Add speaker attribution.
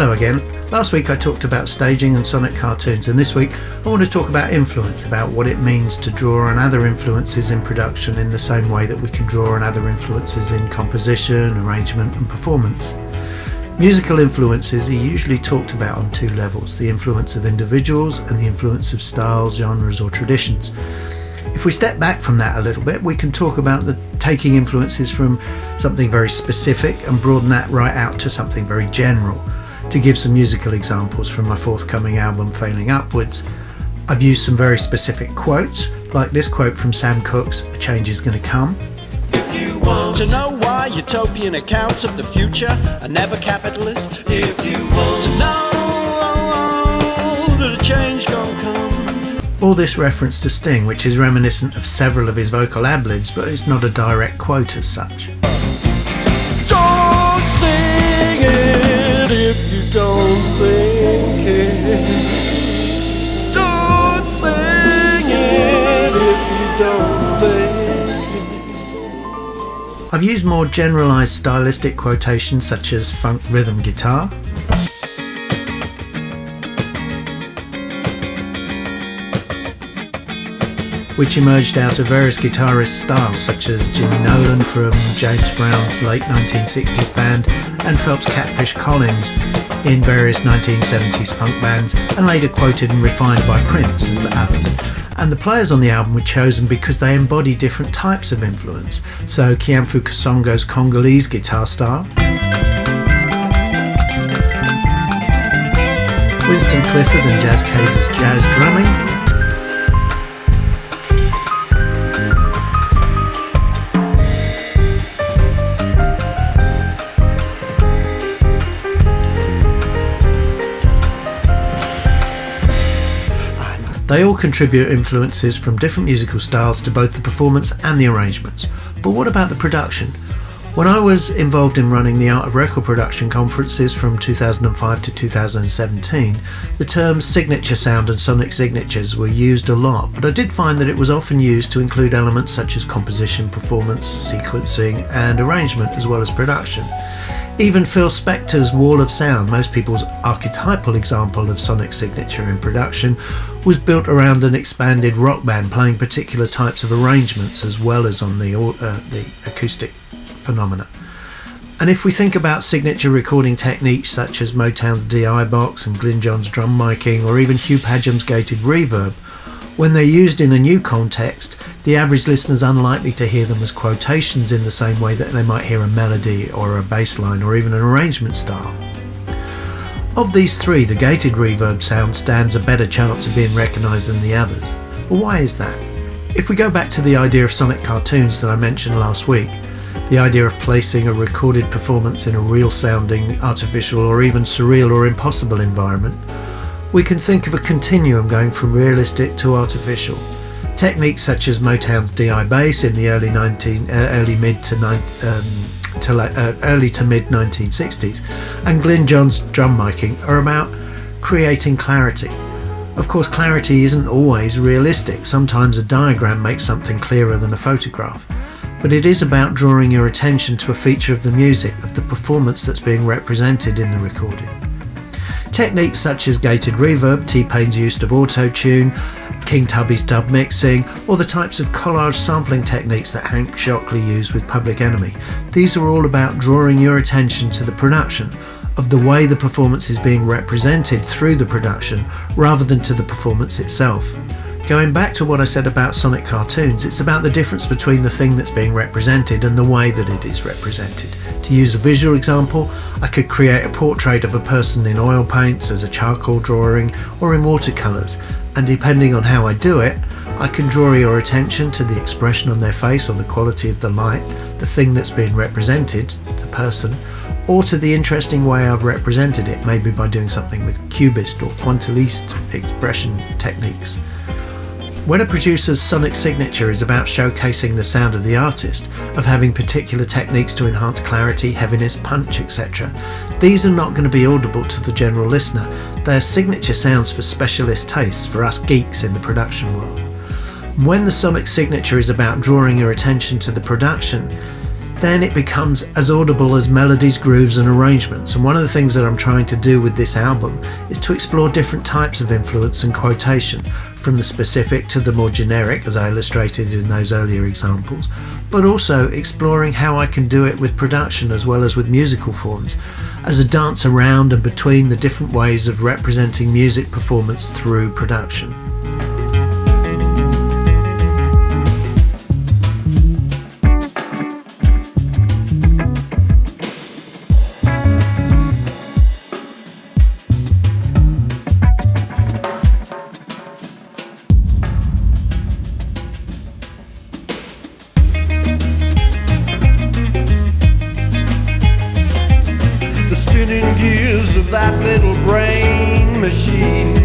Speaker 1: Hello again. Last week I talked about staging and sonic cartoons, and this week I want to talk about influence, about what it means to draw on other influences in production in the same way that we can draw on other influences in composition, arrangement and performance. Musical influences are usually talked about on two levels, the influence of individuals and the influence of styles, genres or traditions. If we step back from that a little bit, we can talk about taking influences from something very specific and broaden that right out to something very general. To give some musical examples from my forthcoming album Failing Upwards, I've used some very specific quotes, like this quote from Sam Cooke's "A Change Is Gonna Come."
Speaker 2: If you want to know why utopian accounts of the future are never capitalist, if you want to know that a change gonna come.
Speaker 1: Or this reference to Sting, which is reminiscent of several of his vocal ad-libs, but it's not a direct quote as such.
Speaker 2: Don't sing it if you don't think it. Don't sing it if you don't think it.
Speaker 1: I've used more generalised stylistic quotations such as funk rhythm guitar, which emerged out of various guitarist styles such as Jimmy Nolan from James Brown's late 1960s band and Phelps Catfish Collins in various 1970s funk bands, and later quoted and refined by Prince and others. And the players on the album were chosen because they embody different types of influence. So Kiamfu Kasongo's Congolese guitar style, Winston Clifford and Jazz Kayser's jazz drumming, they all contribute influences from different musical styles to both the performance and the arrangements. But what about the production? When I was involved in running the Art of Record Production conferences from 2005 to 2017, the terms signature sound and sonic signatures were used a lot, but I did find that it was often used to include elements such as composition, performance, sequencing and arrangement, as well as production. Even Phil Spector's Wall of Sound, most people's archetypal example of sonic signature in production, was built around an expanded rock band playing particular types of arrangements as well as on the acoustic phenomena. And if we think about signature recording techniques such as Motown's DI box and Glyn Johns drum miking, or even Hugh Padgham's gated reverb, when they're used in a new context, the average listener is unlikely to hear them as quotations in the same way that they might hear a melody or a bass line or even an arrangement style. Of these three, the gated reverb sound stands a better chance of being recognised than the others. But why is that? If we go back to the idea of sonic cartoons that I mentioned last week, the idea of placing a recorded performance in a real sounding, artificial or even surreal or impossible environment, we can think of a continuum going from realistic to artificial. Techniques such as Motown's DI bass in the early to mid 1960s and Glyn Johns drum miking are about creating clarity. Of course, clarity isn't always realistic. Sometimes a diagram makes something clearer than a photograph. But it is about drawing your attention to a feature of the music, of the performance that's being represented in the recording. Techniques such as gated reverb, T-Pain's use of auto-tune, King Tubby's dub mixing, or the types of collage sampling techniques that Hank Shockley used with Public Enemy. These are all about drawing your attention to the production, of the way the performance is being represented through the production, rather than to the performance itself. Going back to what I said about sonic cartoons, it's about the difference between the thing that's being represented and the way that it is represented. To use a visual example, I could create a portrait of a person in oil paints, as a charcoal drawing, or in watercolours, and depending on how I do it, I can draw your attention to the expression on their face or the quality of the light, the thing that's being represented, the person, or to the interesting way I've represented it, maybe by doing something with cubist or pointilliste expression techniques. When a producer's sonic signature is about showcasing the sound of the artist, of having particular techniques to enhance clarity, heaviness, punch, etc., these are not going to be audible to the general listener. They are signature sounds for specialist tastes, for us geeks in the production world. When the sonic signature is about drawing your attention to the production, then it becomes as audible as melodies, grooves and arrangements. And one of the things that I'm trying to do with this album is to explore different types of influence and quotation, from the specific to the more generic, as I illustrated in those earlier examples, but also exploring how I can do it with production as well as with musical forms, as a dance around and between the different ways of representing music performance through production.
Speaker 2: Spinning gears of that little brain machine